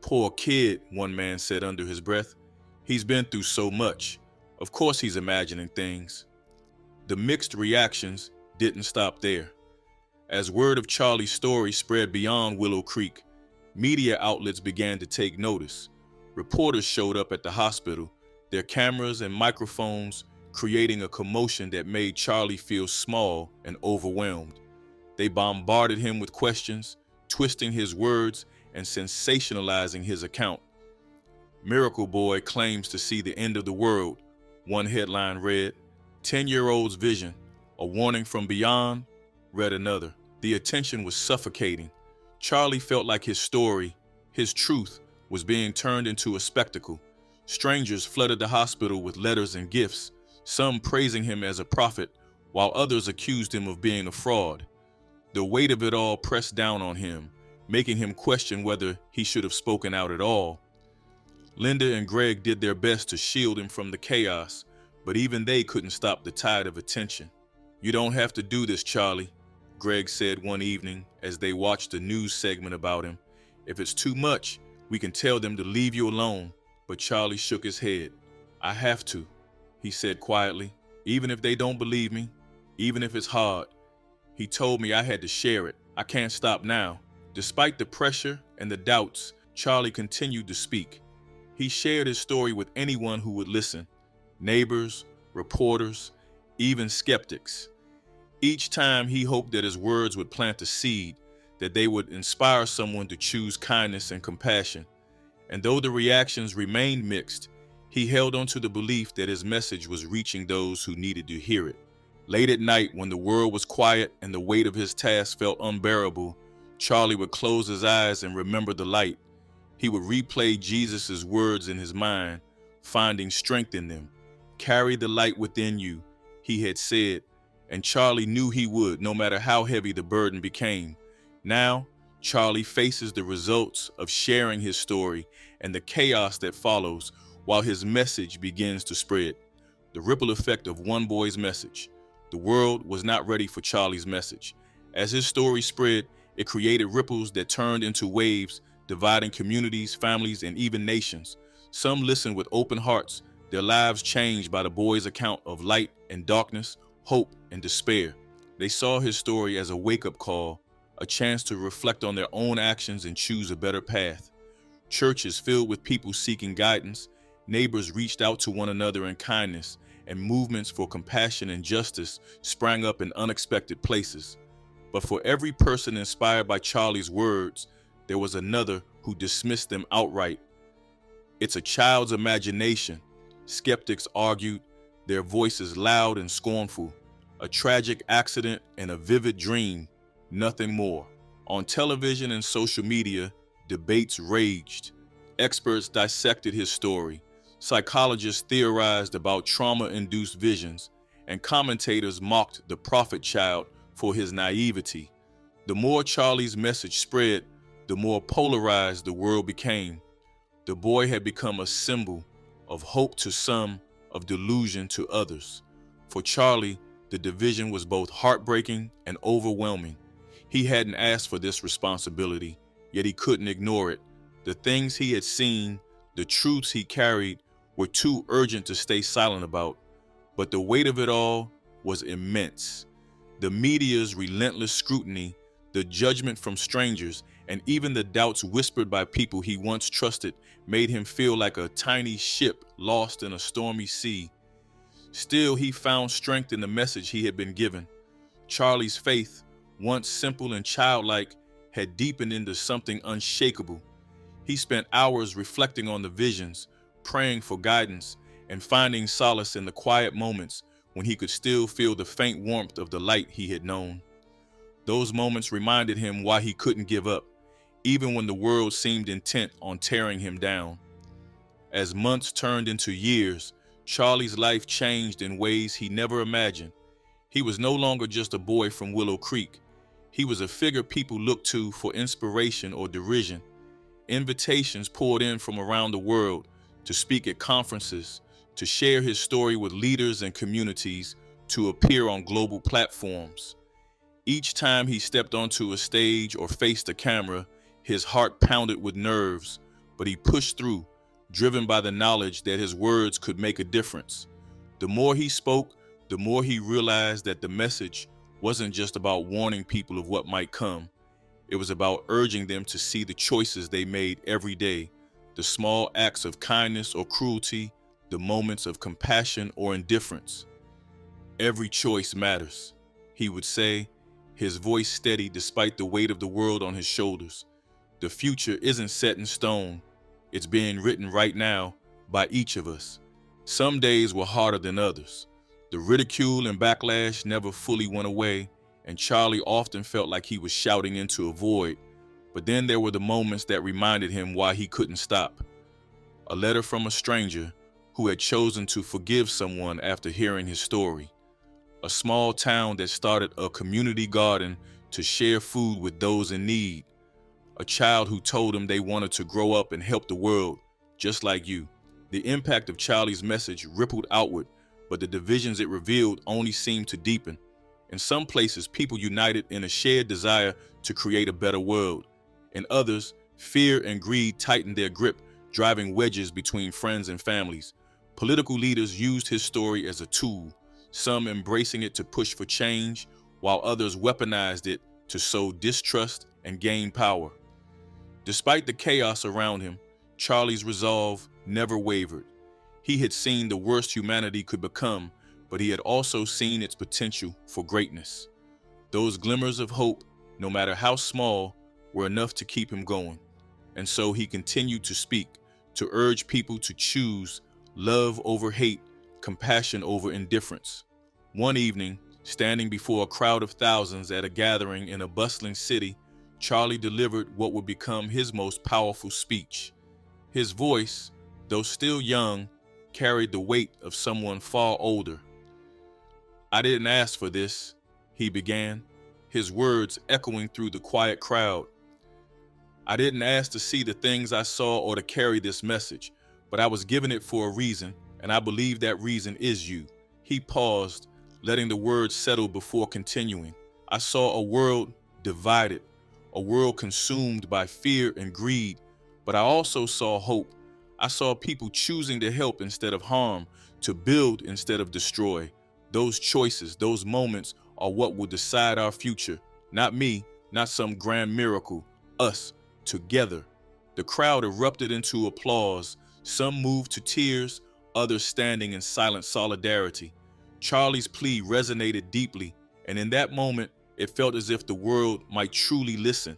Speaker 1: "Poor kid," one man said under his breath. "He's been through so much. Of course he's imagining things." The mixed reactions didn't stop there. As word of Charlie's story spread beyond Willow Creek, media outlets began to take notice. Reporters showed up at the hospital, their cameras and microphones creating a commotion that made Charlie feel small and overwhelmed. They bombarded him with questions, twisting his words and sensationalizing his account. "Miracle Boy claims to see the end of the world," one headline read. "10-year-old's vision, a warning from beyond," read another. The attention was suffocating. Charlie felt like his story, his truth, was being turned into a spectacle. Strangers flooded the hospital with letters and gifts, some praising him as a prophet, while others accused him of being a fraud. The weight of it all pressed down on him, making him question whether he should have spoken out at all. Linda and Greg did their best to shield him from the chaos, but even they couldn't stop the tide of attention. "You don't have to do this, Charlie," Greg said one evening as they watched a news segment about him. "If it's too much, we can tell them to leave you alone." But Charlie shook his head. "I have to," he said quietly, "even if they don't believe me, even if it's hard. He told me I had to share it. I can't stop now." Despite the pressure and the doubts, Charlie continued to speak. He shared his story with anyone who would listen, neighbors, reporters, even skeptics. Each time he hoped that his words would plant a seed, that they would inspire someone to choose kindness and compassion. And though the reactions remained mixed, he held on to the belief that his message was reaching those who needed to hear it. Late at night, when the world was quiet and the weight of his task felt unbearable, Charlie would close his eyes and remember the light. He would replay Jesus' words in his mind, finding strength in them. "Carry the light within you," he had said, and Charlie knew he would, no matter how heavy the burden became. Now, Charlie faces the results of sharing his story and the chaos that follows while his message begins to spread. The ripple effect of one boy's message. The world was not ready for Charlie's message. As his story spread, it created ripples that turned into waves, dividing communities, families, and even nations. Some listened with open hearts, their lives changed by the boy's account of light and darkness, hope and despair. They saw his story as a wake-up call, a chance to reflect on their own actions and choose a better path. Churches filled with people seeking guidance, neighbors reached out to one another in kindness, and movements for compassion and justice sprang up in unexpected places. But for every person inspired by Charlie's words, there was another who dismissed them outright. It's a child's imagination, skeptics argued, their voices loud and scornful. A tragic accident and a vivid dream, nothing more. On television and social media, debates raged. Experts dissected his story. Psychologists theorized about trauma-induced visions, and commentators mocked the prophet child for his naivety. The more Charlie's message spread, the more polarized the world became. The boy had become a symbol of hope to some, of delusion to others. For Charlie, the division was both heartbreaking and overwhelming. He hadn't asked for this responsibility, yet he couldn't ignore it. The things he had seen, the truths he carried, were too urgent to stay silent about. But the weight of it all was immense. The media's relentless scrutiny, the judgment from strangers, and even the doubts whispered by people he once trusted made him feel like a tiny ship lost in a stormy sea. Still, he found strength in the message he had been given. Charlie's faith, once simple and childlike, had deepened into something unshakable. He spent hours reflecting on the visions, praying for guidance, and finding solace in the quiet moments when he could still feel the faint warmth of the light he had known. Those moments reminded him why he couldn't give up, even when the world seemed intent on tearing him down. As months turned into years, Charlie's life changed in ways he never imagined. He was no longer just a boy from Willow Creek. He was a figure people looked to for inspiration or derision. Invitations poured in from around the world to speak at conferences, to share his story with leaders and communities, to appear on global platforms. Each time he stepped onto a stage or faced a camera, his heart pounded with nerves, but he pushed through, driven by the knowledge that his words could make a difference. The more he spoke, the more he realized that the message wasn't just about warning people of what might come. It was about urging them to see the choices they made every day, the small acts of kindness or cruelty, the moments of compassion or indifference. Every choice matters, he would say, his voice steady despite the weight of the world on his shoulders. The future isn't set in stone. It's being written right now by each of us. Some days were harder than others. The ridicule and backlash never fully went away, and Charlie often felt like he was shouting into a void. But then there were the moments that reminded him why he couldn't stop. A letter from a stranger who had chosen to forgive someone after hearing his story. A small town that started a community garden to share food with those in need. A child who told him they wanted to grow up and help the world, just like you. The impact of Charlie's message rippled outward, but the divisions it revealed only seemed to deepen. In some places, people united in a shared desire to create a better world. In others, fear and greed tightened their grip, driving wedges between friends and families. Political leaders used his story as a tool, some embracing it to push for change, while others weaponized it to sow distrust and gain power. Despite the chaos around him, Charlie's resolve never wavered. He had seen the worst humanity could become, but he had also seen its potential for greatness. Those glimmers of hope, no matter how small, were enough to keep him going. And so he continued to speak, to urge people to choose love over hate, compassion over indifference. One evening, standing before a crowd of thousands at a gathering in a bustling city, Charlie delivered what would become his most powerful speech. His voice, though still young, carried the weight of someone far older. "I didn't ask for this," he began, his words echoing through the quiet crowd. "I didn't ask to see the things I saw or to carry this message, but I was given it for a reason, and I believe that reason is you." He paused, letting the words settle before continuing. "I saw a world divided, a world consumed by fear and greed, but I also saw hope. I saw people choosing to help instead of harm, to build instead of destroy. Those choices, those moments are what will decide our future. Not me, not some grand miracle, us, together." The crowd erupted into applause, some moved to tears, others standing in silent solidarity. Charlie's plea resonated deeply, and in that moment, it felt as if the world might truly listen.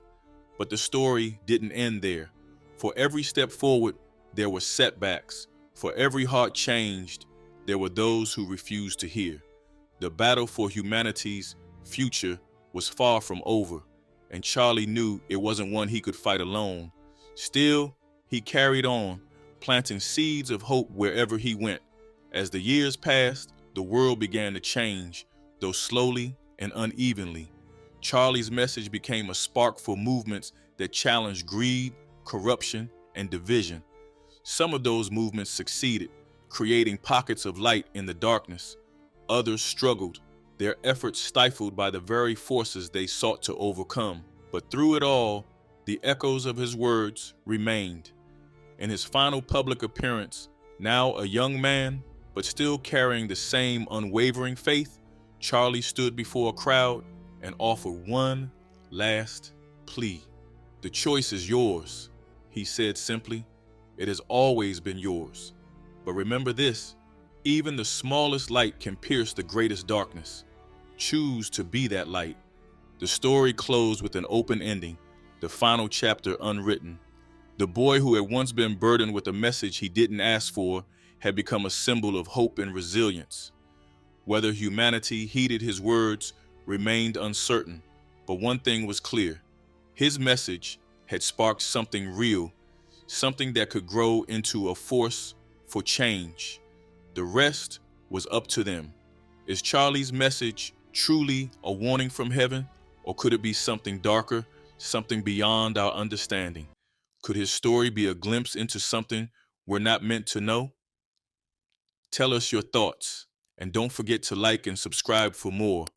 Speaker 1: But the story didn't end there. For every step forward, there were setbacks. For every heart changed, there were those who refused to hear. The battle for humanity's future was far from over, and Charlie knew it wasn't one he could fight alone. Still, he carried on, planting seeds of hope wherever he went. As the years passed, the world began to change, though slowly and unevenly. Charlie's message became a spark for movements that challenged greed, corruption, and division. Some of those movements succeeded, creating pockets of light in the darkness. Others struggled, their efforts stifled by the very forces they sought to overcome. But through it all, the echoes of his words remained. In his final public appearance, now a young man, but still carrying the same unwavering faith, Charlie stood before a crowd and offered one last plea. "The choice is yours," he said simply. "It has always been yours. But remember this, even the smallest light can pierce the greatest darkness. Choose to be that light." The story closed with an open ending, the final chapter unwritten. The boy who had once been burdened with a message he didn't ask for had become a symbol of hope and resilience. Whether humanity heeded his words remained uncertain, but one thing was clear. His message had sparked something real, something that could grow into a force for change. The rest was up to them. Is Charlie's message truly a warning from heaven, or could it be something darker, something beyond our understanding? Could his story be a glimpse into something we're not meant to know? Tell us your thoughts, and don't forget to like and subscribe for more.